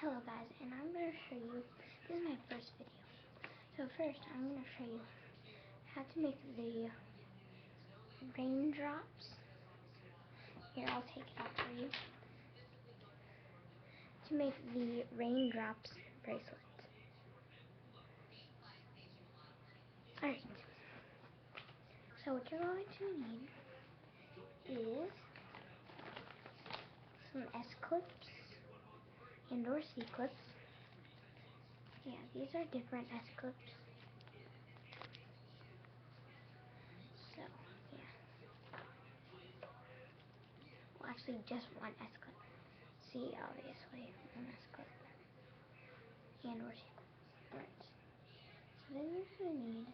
Hello guys, and I'm going to show you, this is my first video. So first I'm going to show you how to make the raindrops. Here, I'll take it off for you. To make the raindrops bracelet. Alright, so what you're going to need is some S-clips and or C-clips. Yeah, these are different S-clips. So, yeah. Well, actually, just one S-clip. C, obviously, one S-clip. And or C-clip. Alright. So then you're going to need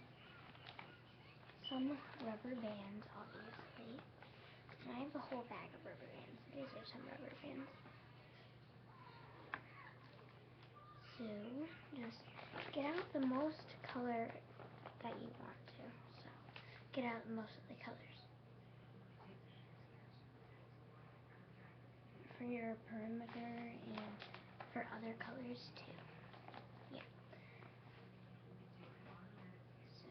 some rubber bands, obviously. And I have a whole bag of rubber bands. These are some rubber bands. So, just get out the most color that you want to. So, get out most of the colors. For your perimeter and for other colors too. Yeah. So,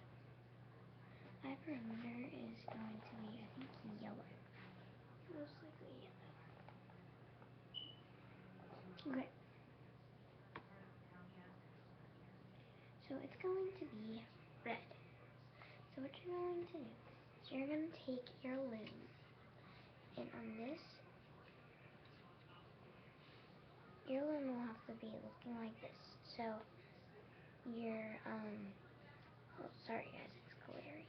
my perimeter is going to be, I think, yellow. Most likely yellow. Okay. So it's going to be red. So what you're going to do is you're going to take your loom, and on this, your loom will have to be looking like this. So your, oh sorry guys, it's glary.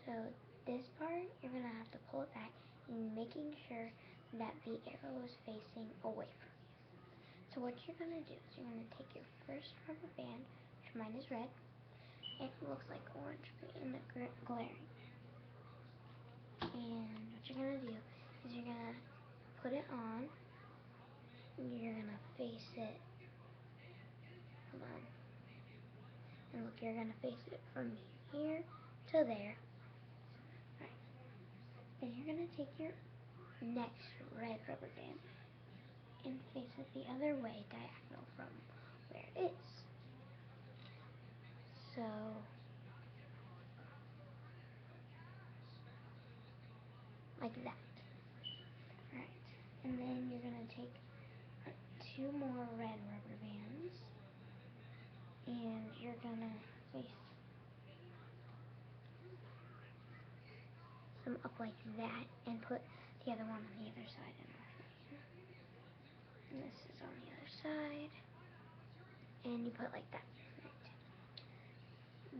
So this part, you're going to have to pull it back and making sure that the arrow is facing away from you. So what you're going to do is you're going to take your first rubber band, which mine is red. It looks like orange in the glaring. And what you're going to do is you're going to put it on. You're going to face it. Hold on. And look, you're going to face it from here to there. Right. Then you're going to take your next red rubber band and face it the other way, diagonal from where it is. So, like that. Right. And then you're going to take 2 more red rubber bands and you're going to face them up like that and put the other one on the other side. And this is on the other side. And you put like that. Right.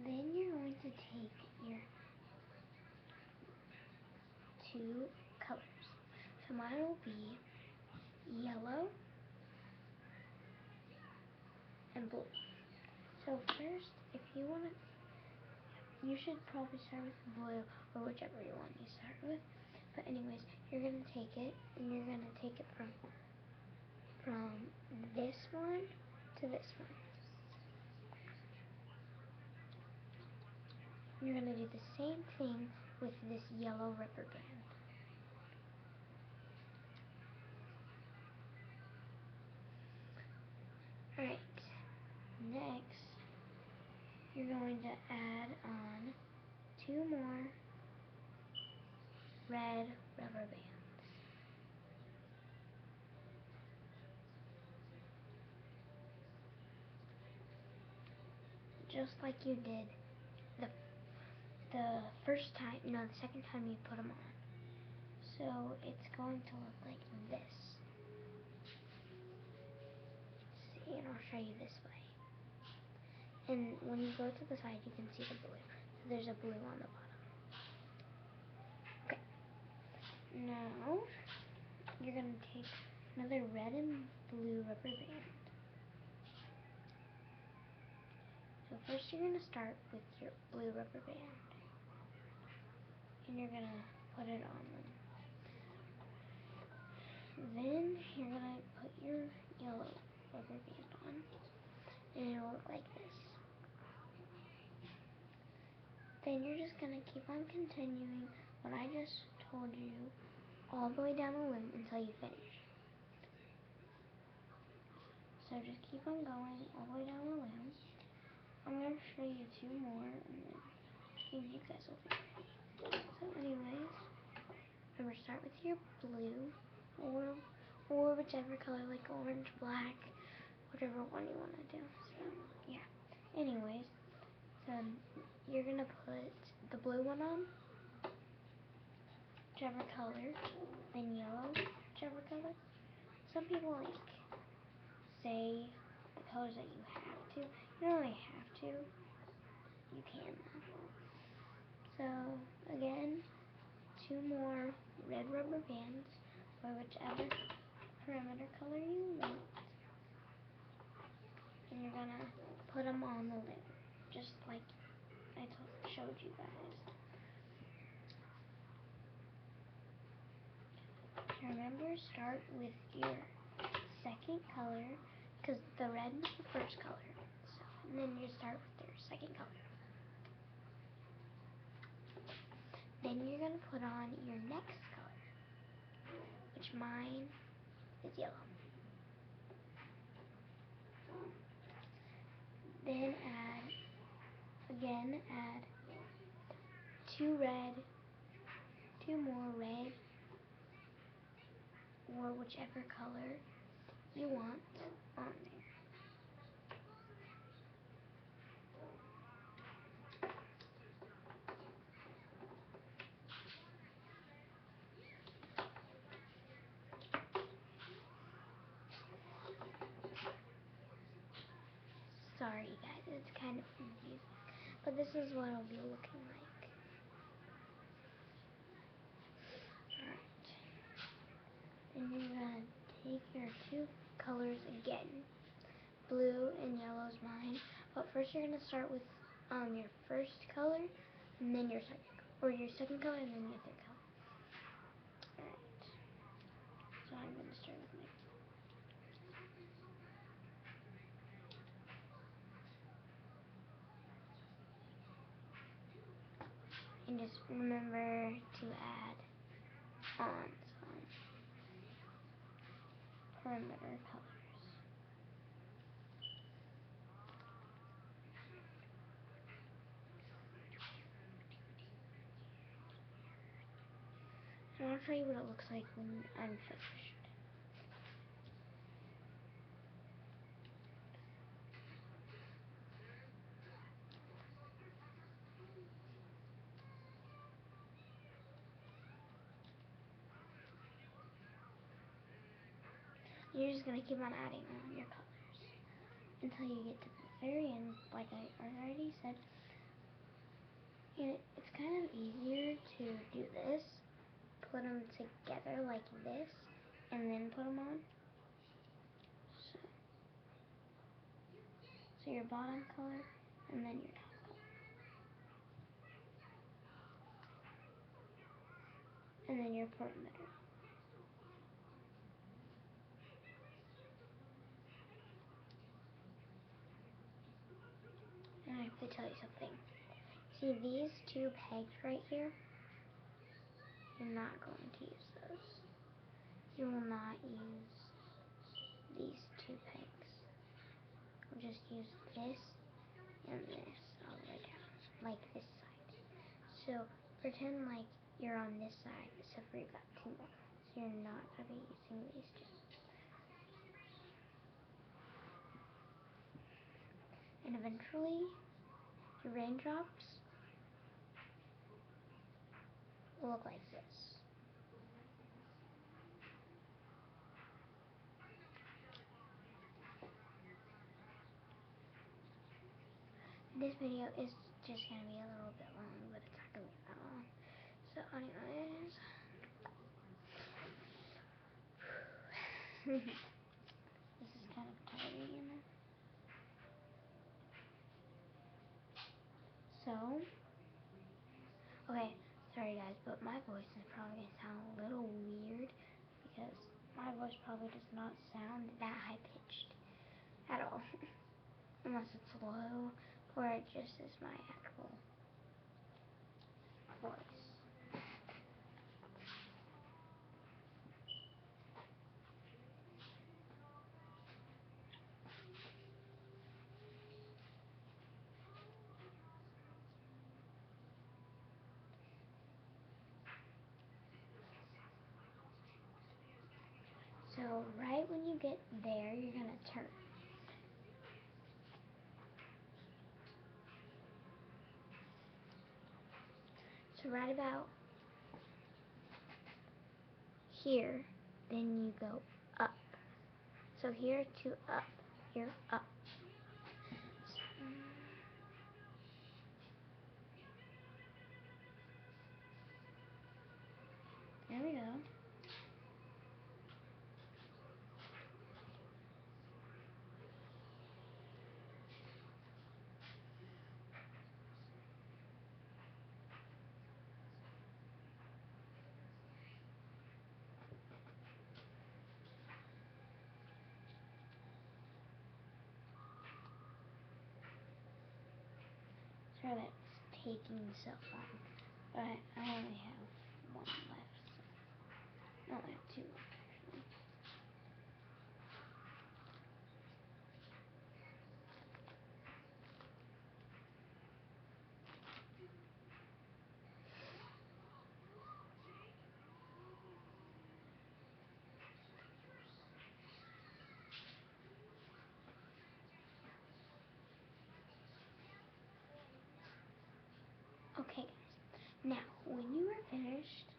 Then you're going to take your 2 colors. So mine will be yellow and blue. So first, if you want to, you should probably start with blue or whichever you want to start with. But anyways, you're going to take it and you're going to take it from this one to this one. You're going to do the same thing with this yellow rubber band. Alright, next you're going to add on 2 more red rubber bands. Just like you did the first time, no, the second time you put them on. So it's going to look like this. See, and I'll show you this way. And when you go to the side, you can see the blue. So there's a blue on the bottom. Okay. Now, you're going to take another red and blue rubber band. So first you're going to start with your blue rubber band. And you're going to put it on them. Then you're going to put your yellow rubber band on. And it'll look like this. Then you're just going to keep on continuing what I just told you all the way down the loom until you finish. So just keep on going all the way down the loom. I'm going to show you 2 more, and then you guys will be ready. So anyways, remember, start with your blue, or whichever color, like orange, black, whatever one you want to do. So yeah. Anyways, so you're going to put the blue one on, whichever color, then yellow, whichever color. Some people like say the colors that you have to. You don't really have to. You can though. So again, 2 more red rubber bands, or whichever perimeter color you want, and you're gonna put them on the loom, just like I showed you guys. So remember, start with your second color, because the red is the first color. So, and then you start with your second color. Then you're going to put on your next color, which mine is yellow. Then add 2 red, 2 more red, or whichever color you want on there. Sorry guys, it's kind of confusing, but this is what it'll be looking like. Alright, and you're gonna take your 2 colors again, blue and yellow is mine, but first you're gonna start with your first color, and then your second color, and then your third color. Alright, so I'm gonna start with my and just remember to add on some perimeter colors. And I'll show you what it looks like when I'm finished. You're just going to keep on adding on your colors until you get to the very end, like I already said. And it's kind of easier to do this, put them together like this, and then put them on. So your bottom color, and then your top color. And then your perimeter. And I have to tell you something. See these 2 pegs right here? You're not going to use those. You will not use these 2 pegs. We'll just use this and this all the way down, like this side. So pretend like you're on this side, except for you got 2 more. So you're not going to be using these 2. And eventually, your raindrops will look like this. This video is just going to be a little bit long, but it's not going to be that long. So anyways, this is kind of tiring, you know. So, okay, sorry guys, but my voice is probably going to sound a little weird because my voice probably does not sound that high-pitched at all. Unless it's low, or it just is my actual voice. So right when you get there, you're going to turn. So right about here, then you go up. So here to up, here up. There we go. Sorry that's taking so long, but I only have one left. So I only have two left, actually. Okay, guys. Now, when you are finished,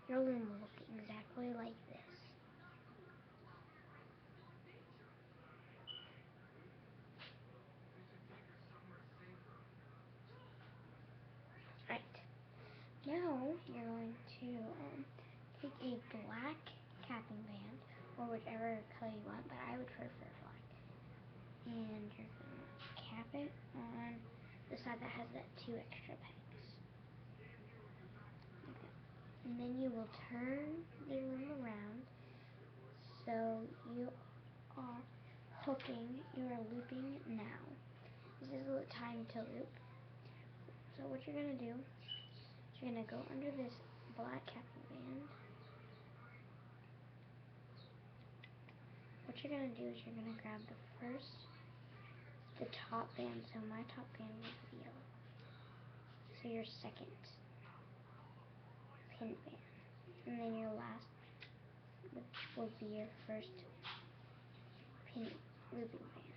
your loom will look exactly like this. Right. Now, you're going to take a black capping band, or whichever color you want, but I would prefer black. And you're going to cap it on the side that has that 2 extra pegs. Okay. And then you will turn the loom around, so you are hooking, you are looping now. This is the time to loop. So what you're going to do, you're going to go under this black capping band. What you're going to do is you're going to grab the top band. So my top band was the yellow. So your second pin band. And then your last, which will be your first pin looping band.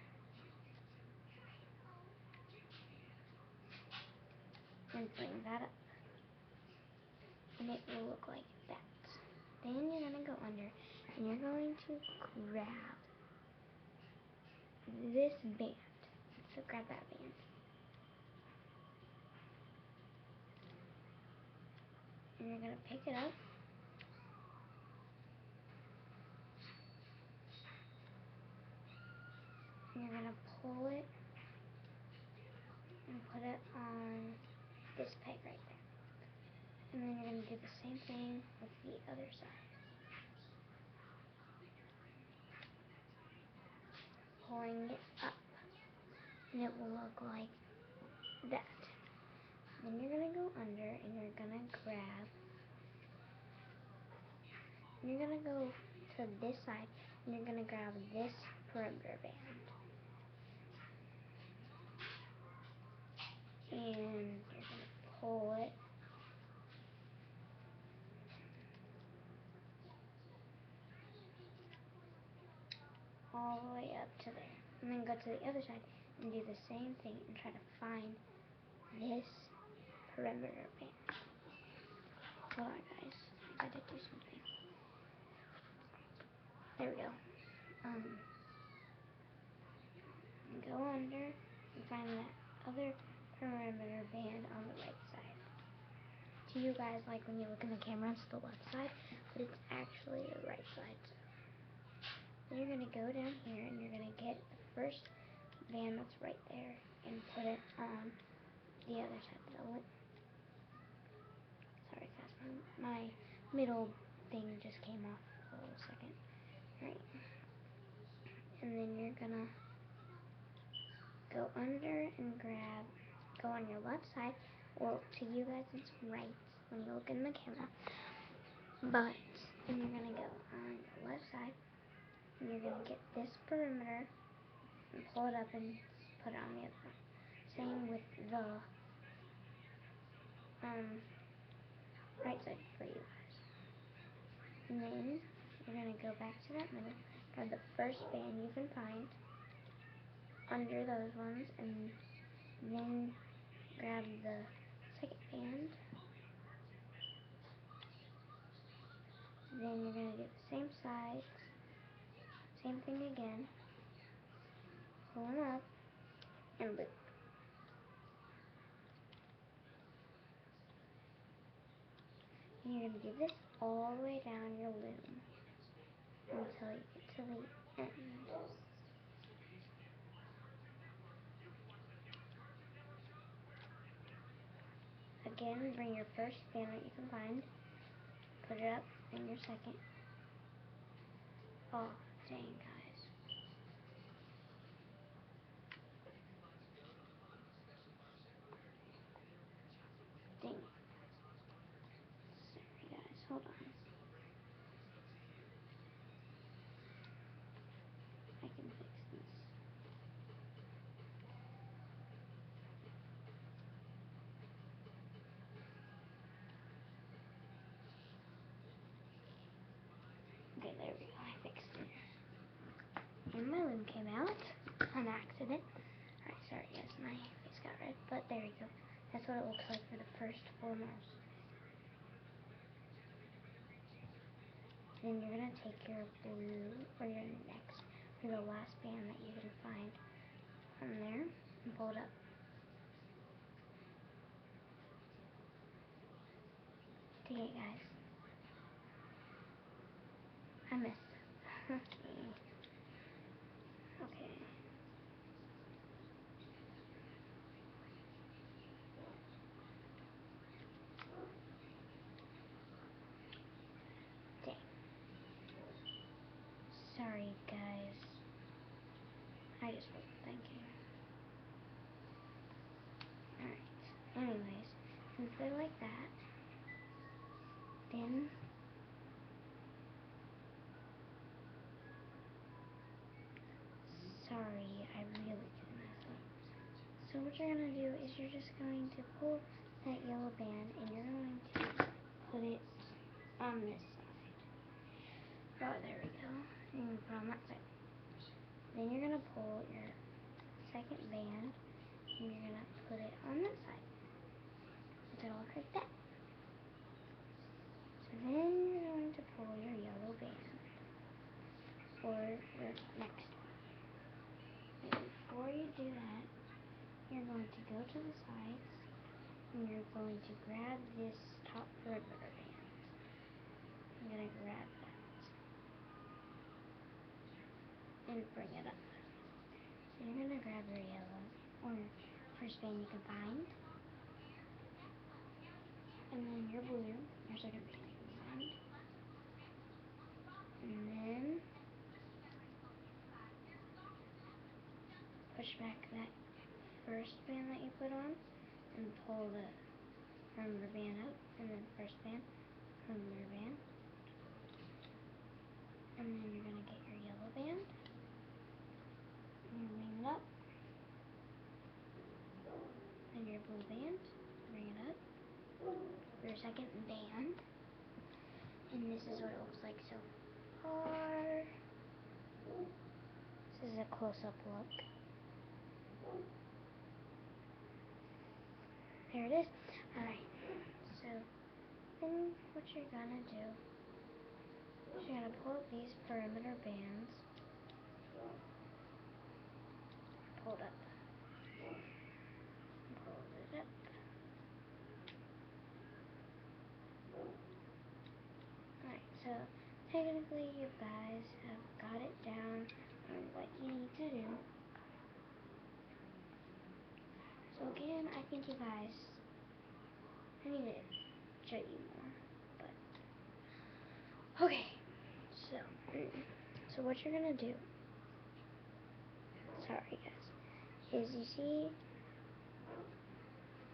And bring that up. And it will look like that. Then you're going to go under and you're going to grab this band. So grab that band. And you're going to pick it up. And you're going to pull it and put it on this peg right there. And then you're going to do the same thing with the other side. Pulling it up. And it will look like that. Then you're going to go under and you're going to grab. And you're going to go to this side and you're going to grab this perimeter band. And you're going to pull it all the way up to there. And then go to the other side and do the same thing and try to find this perimeter band. Hold on, guys. I gotta do something. There we go. Go under and find that other perimeter band on the right side. To you guys, like when you look in the camera, it's the left side, but it's actually the right side. Then you're gonna go down here and you're gonna get the first band that's right there and put it on the other side. Sorry guys, my middle thing just came off for a little second. Right. And then you're gonna go under and go on your left side. Well, to you guys it's right when you look in the camera. But then you're gonna go on your left side and you're gonna get this perimeter and pull it up and put it on the other one. Same with the right side for you guys. And then you're going to go back to that middle, grab the first band you can find under those ones, and then grab the second band. Then you're going to do the same sides, same thing again, pull them up, and loop. And you're going to do this all the way down your loom until you get to the end. Again, bring your first band that you can find, put it up in your second. Oh, dang, guys. Dang it. Sorry, guys. Hold on. I can fix this. Okay, there we go. I fixed it. And my loom came out on accident. Alright, sorry guys, my face got red, but there we go. That's what it looks like for the first foremost. Then you're going to take your blue, or your next, or the last band that you can find from there, and pull it up. Dang it, guys. I missed it. Okay. Dang. Sorry, guys. I just wasn't thinking. Alright. Anyways, since they're like that, then sorry, I really did mess up. So what you're going to do is you're just going to pull that yellow band and you're going to put it on this side. Oh, there we go. And you put it on that side. Then you're going to pull your second band and you're going to put it on this side. It's going to look like that. So then you're going to pull your yellow band or your next one. And before you do that, you're going to go to the sides and you're going to grab this top perimeter band. I'm going to grab that and bring it up. So you're going to grab your yellow or first band you can find, and then your blue, your second band you can find, and then push back that first band that you put on and pull the perimeter band up, and then first band, perimeter band, and then you're going to get your yellow band and you bring it up, and your blue band, bring it up, your second band, and this is what it looks like so far. This is a close-up look. There it is. Alright, so then what you're gonna do is you're gonna pull up these perimeter bands, pull it up, pull it up. Alright, so technically you guys have got it down on what you need to do. So again, I think you guys, I need to show you more, but okay. So what you're gonna do, sorry guys, is you see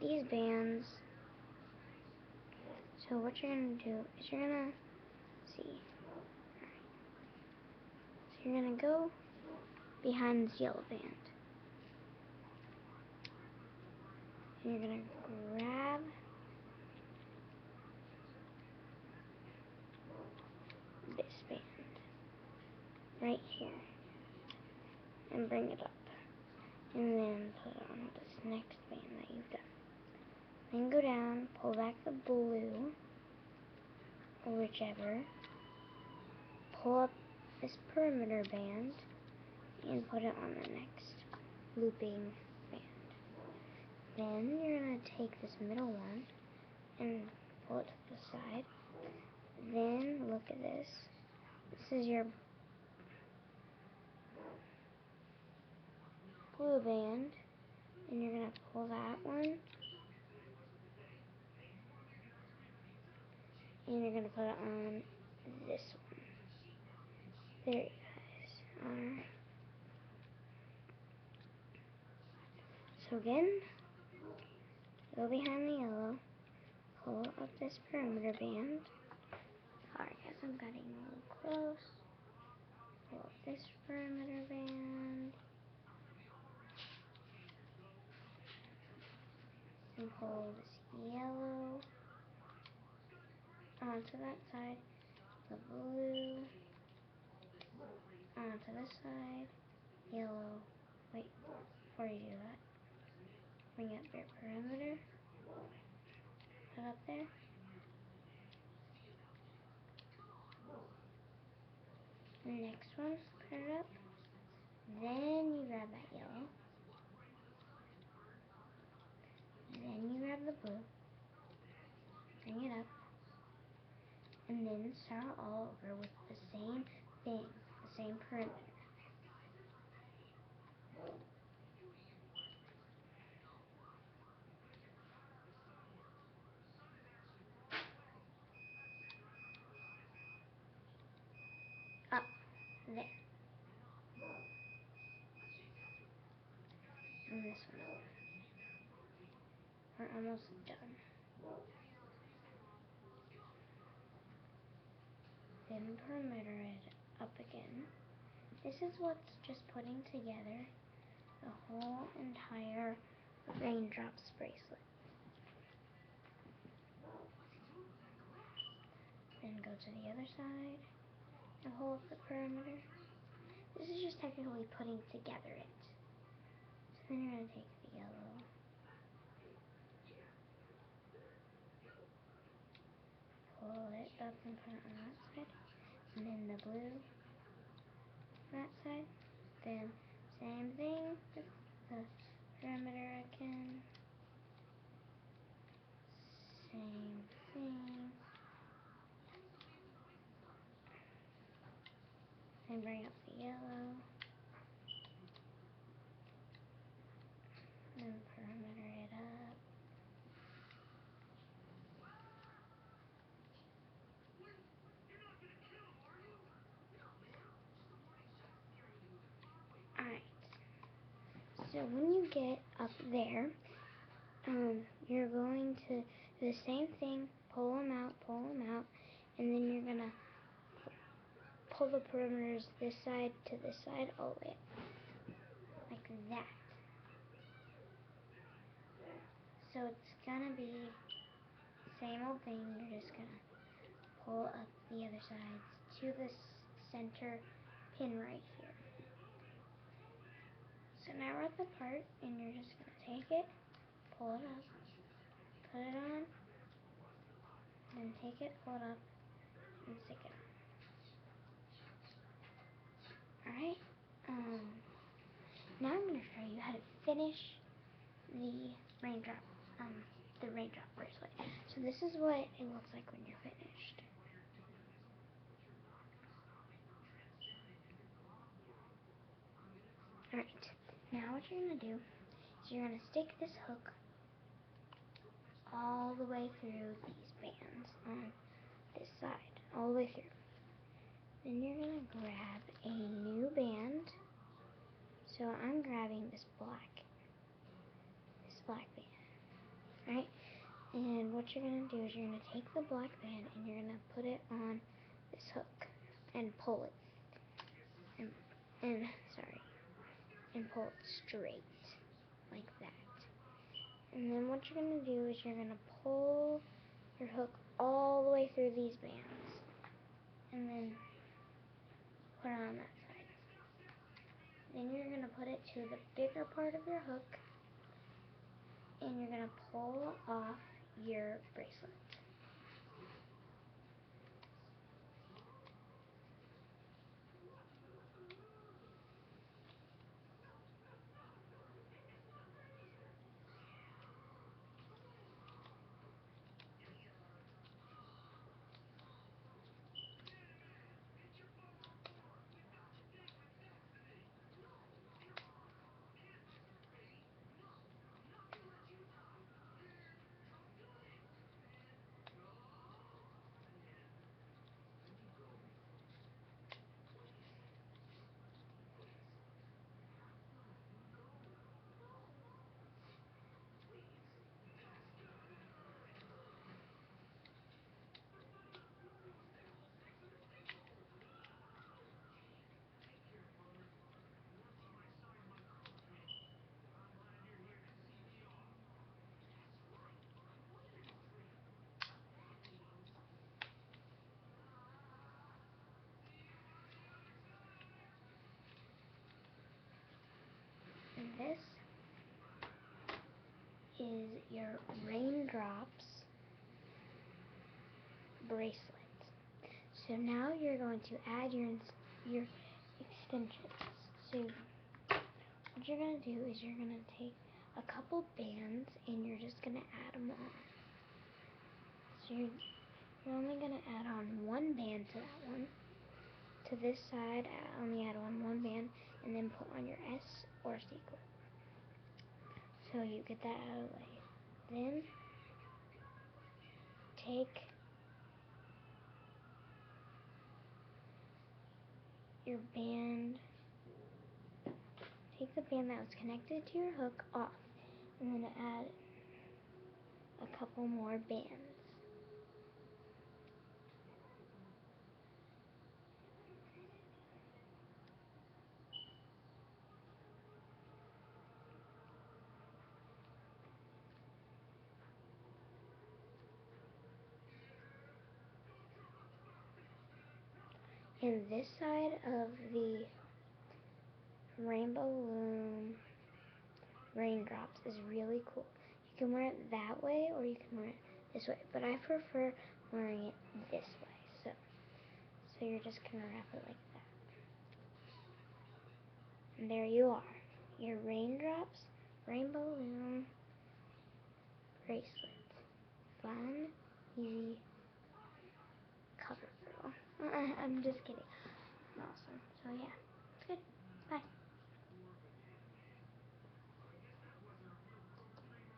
these bands. So what you're gonna do is you're gonna see. So you're gonna go behind this yellow band. And you're gonna grab this band. right here and bring it up. And then put it on this next band that you've done. Then go down, pull back the blue, or whichever. Pull up this perimeter band and put it on the next looping band. Then you're going to take this middle one and pull it to the side. Then look at this. This is your blue band, and you're going to pull that one, and you're going to put it on this one. There you guys are. So again, go behind the yellow, pull up this perimeter band. Sorry guys, I'm getting a little close. Pull up this perimeter band. And pull this yellow onto that side, the blue onto this side, yellow. Wait, before you do that, bring up your perimeter, put up there. The next one, put it up. Then you grab that yellow. Then you grab the blue. Bring it up. And then start all over with the same thing, the same perimeter. Up there. And this one over. We're almost done. Then perimeter it up again. This is what's just putting together the whole entire raindrops bracelet. Then go to the other side and hold up the perimeter. This is just technically putting together it. So then you're going to take the yellow, pull it up and put it on that side, and then the blue on that side. Then same thing with the perimeter again. Same thing. Then bring up the yellow. Then perimeter it up. Alright. So when you get up there, you're going to do the same thing. Pull them out, and then you're going to pull the perimeters this side to this side all the way up. Like that. So it's going to be same old thing. You're just going to pull up the other sides to the center pin right here. So now we're at the part, and you're just going to take it, pull it up, put it on, then take it, pull it up, and stick it on. Alright, now I'm going to show you how to finish the raindrop bracelet. So this is what it looks like when you're finished. Alright, now what you're going to do is you're going to stick this hook all the way through these bands on this side, all the way through. Then you're going to grab a new band. So I'm grabbing this black band, right? And what you're going to do is you're going to take the black band and you're going to put it on this hook and pull it. And pull it straight, like that. And then what you're going to do is you're going to pull your hook all the way through these bands. And then put it on that side. Then you're going to put it to the bigger part of your hook, and you're going to pull off your bracelet. And this is your raindrops bracelet. So now you're going to add your extensions. So what you're going to do is you're going to take a couple bands and you're just going to add them on. So you're only going to add on one band to that one. To this side, only add on one band and then put on your S or C clip. So you get that out of the way. Then take your band, take the band that was connected to your hook off, and then add a couple more bands. And this side of the rainbow loom raindrops is really cool. You can wear it that way or you can wear it this way, but I prefer wearing it this way. So you're just gonna wrap it like that. And there you are, your raindrops rainbow loom bracelet. Fun, easy, cover girl. I'm just kidding. Awesome. So yeah.